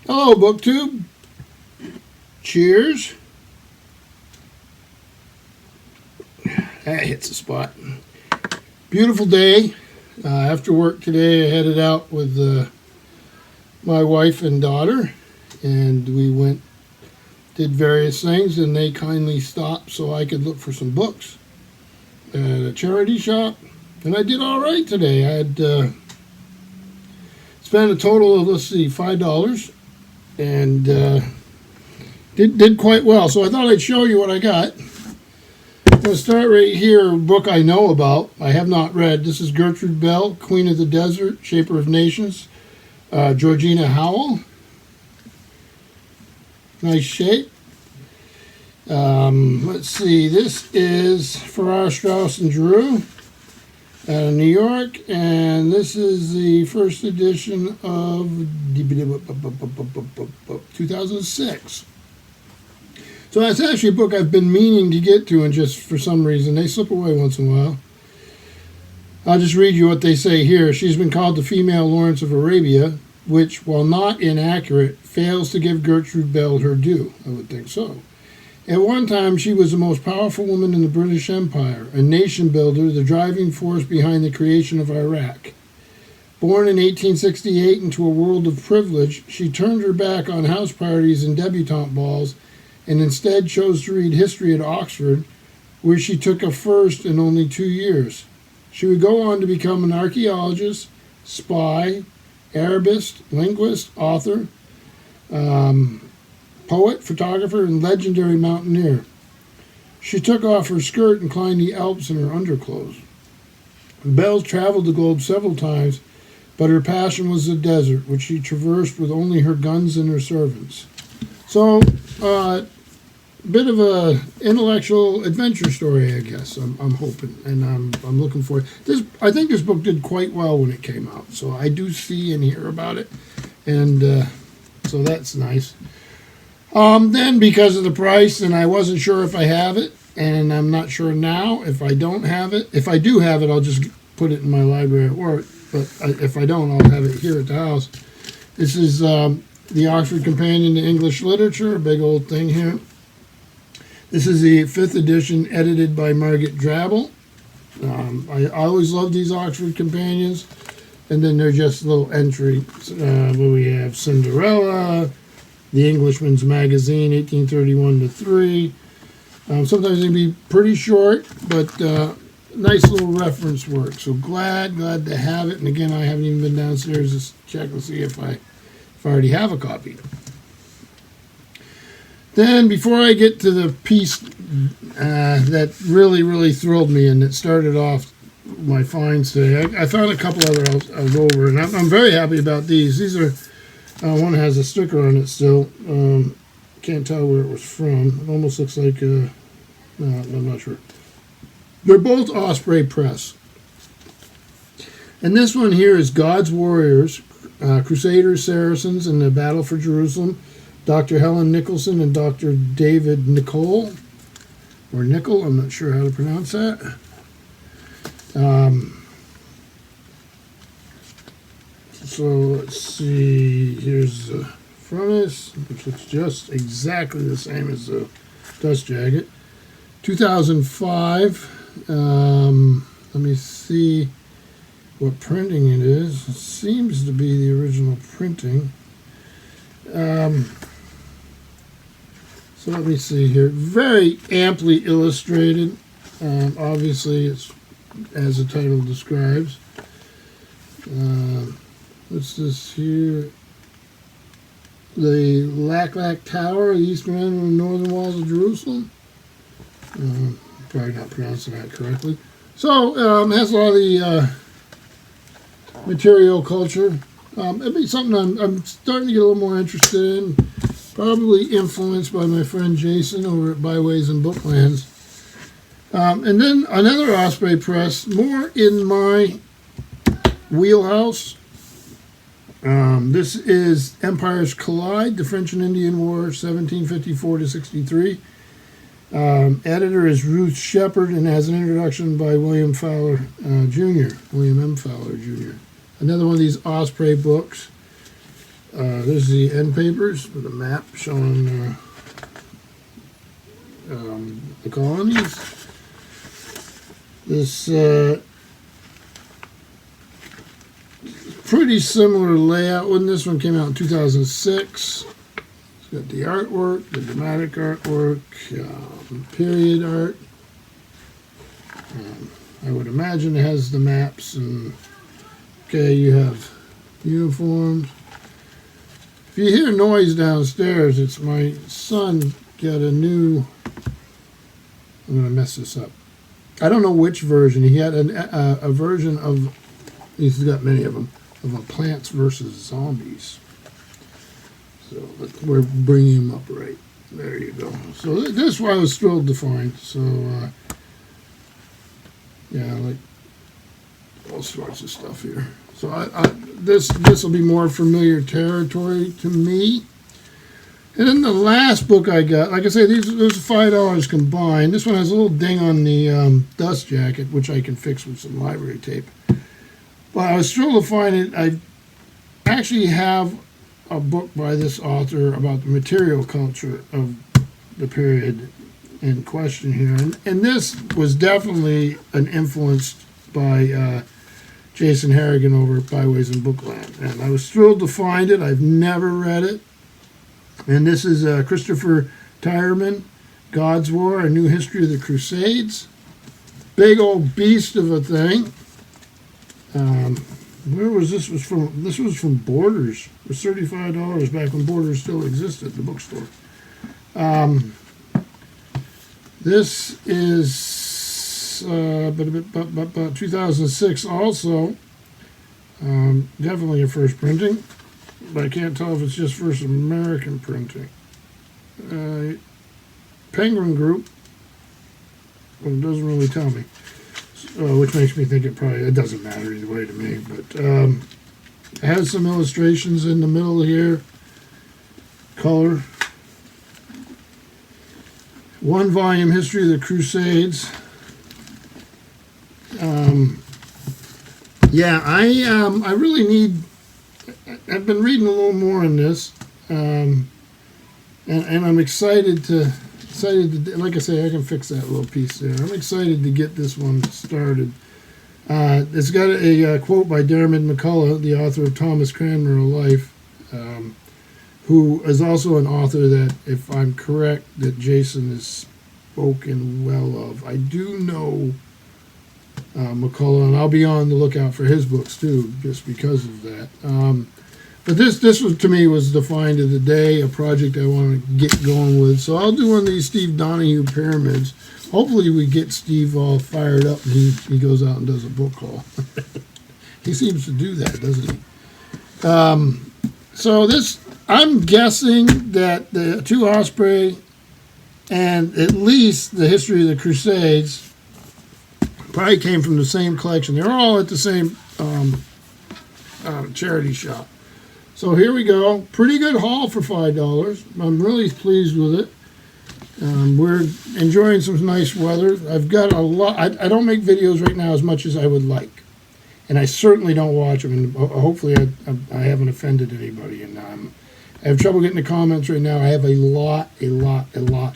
Hello, BookTube. Cheers. That hits the spot. Beautiful day. After work today, I headed out with my wife and daughter, and we did various things, and they kindly stopped so I could look for some books at a charity shop. And I did all right today. I had spent a total of, $5, and did quite well. So I thought I'd show you what I got. I'm going to start right here, a book I know about, I have not read. This is Gertrude Bell, Queen of the Desert, Shaper of Nations, Georgina Howell. Nice shape. Let's see, this is Farrar, Straus and Giroux out of New York, and this is the first edition of 2006. So that's actually a book I've been meaning to get to, and just for some reason they slip away once in a while. I'll just read you what they say here. She's been called the female Lawrence of Arabia, which, while not inaccurate, fails to give Gertrude Bell her due. I would think so. At one time, she was the most powerful woman in the British Empire, a nation builder, the driving force behind the creation of Iraq. Born in 1868 into a world of privilege, she turned her back on house parties and debutante balls and instead chose to read history at Oxford, where she took a first in only 2 years. She would go on to become an archaeologist, spy, Arabist, linguist, author, poet, photographer, and legendary mountaineer. She took off her skirt and climbed the Alps in her underclothes. Bell traveled the globe several times, but her passion was the desert, which she traversed with only her guns and her servants. So, bit of a intellectual adventure story, I guess. I'm hoping, and I'm looking for it. I think this book did quite well when it came out, so I do see and hear about it, and so that's nice. Then because of the price, and I wasn't sure if I have it, and I'm not sure now if I don't have it. If I do have it, I'll just put it in my library at work. But if I don't, I'll have it here at the house. This is the Oxford Companion to English Literature, a big old thing here. This is the 5th edition, edited by Margaret Drabble. I always love these Oxford Companions. And then they're just little entries. Where we have Cinderella, The Englishman's Magazine, 1831 to 3. Sometimes they can be pretty short, but nice little reference work. So glad to have it. And again, I haven't even been downstairs to check and see if I already have a copy. Then, before I get to the piece that really thrilled me and that started off my finds today, I found a couple other I'll go over, and I'm very happy about these. These are, one has a sticker on it still. Can't tell where it was from. It almost looks like, no, I'm not sure. They're both Osprey Press. And this one here is God's Warriors, Crusaders, Saracens, in the Battle for Jerusalem. Dr. Helen Nicholson and Dr. David Nicol, or Nicol, I'm not sure how to pronounce that. So let's see, here's the frontis, which looks just exactly the same as the dust jacket. 2005, let me see what printing it is. It seems to be the original printing. So let me see here. Very amply illustrated. Obviously, it's as the title describes. What's this here? The Laklak Tower, the eastern end of the northern walls of Jerusalem. Probably not pronouncing that correctly. So, it has a lot of the material culture. It'd be something I'm starting to get a little more interested in. Probably influenced by my friend Jason over at Byways and Booklands. And then another Osprey Press, more in my wheelhouse. This is Empires Collide, the French and Indian War, 1754 to 63. Editor is Ruth Shepard and has an introduction by William Fowler Jr., William M. Fowler Jr. Another one of these Osprey books. This is the end papers with a map showing the colonies. This pretty similar layout when this one came out in 2006. It's got the artwork, the dramatic artwork, period art. I would imagine it has the maps, and okay, you have uniforms. If you hear noise downstairs, it's my son got a new, I'm going to mess this up. I don't know which version. He had a version of, he's got many of them, of a Plants vs. Zombies. So we're bringing him up right. There you go. So this one I was thrilled to find. So, yeah, like all sorts of stuff here. So this will be more familiar territory to me. And then the last book I got, like I say, those are $5 combined. This one has a little ding on the dust jacket, which I can fix with some library tape. But I was thrilled to find it. I actually have a book by this author about the material culture of the period in question here. And this was definitely an influenced by Jason Harrigan over at Byways in Bookland. And I was thrilled to find it. I've never read it. And this is Christopher Tyerman, God's War, A New History of the Crusades. Big old beast of a thing. Where was this? Was from? This was from Borders. It was $35 back when Borders still existed, the bookstore. This is about 2006 also. Definitely a first printing, but I can't tell if it's just first American printing. Penguin Group. Well, it doesn't really tell me. Which makes me think it doesn't matter either way to me, but it has some illustrations in the middle here, color. 1-volume History of the Crusades. Yeah, I really need, I've been reading a little more on this, and I'm excited to, like I say, I can fix that little piece there. I'm excited to get this one started. It's got a quote by Dermot McCullough, the author of Thomas Cranmer, A Life, who is also an author that, if I'm correct, that Jason has spoken well of. I do know McCullough, and I'll be on the lookout for his books too, just because of that. But this was, to me, was the find of the day, a project I want to get going with. So I'll do one of these Steve Donahue pyramids. Hopefully we get Steve all fired up and he goes out and does a book haul. He seems to do that, doesn't he? So this, I'm guessing that the Two Osprey and at least the History of the Crusades probably came from the same collection. They're all at the same charity shop. So here we go. Pretty good haul for $5. I'm really pleased with it. We're enjoying some nice weather. I've got a lot. I don't make videos right now as much as I would like. And I certainly don't watch them. And hopefully I haven't offended anybody. And I have trouble getting the comments right now. I have a lot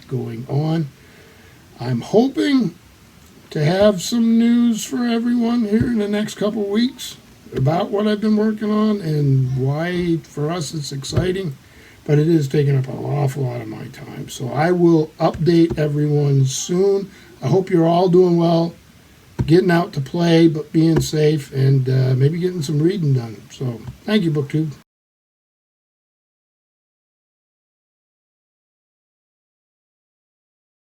going on. I'm hoping to have some news for everyone here in the next couple weeks about what I've been working on and why for us it's exciting, but it is taking up an awful lot of my time. So I will update everyone soon. I hope you're all doing well, getting out to play, but being safe, and maybe getting some reading done. So thank you, BookTube.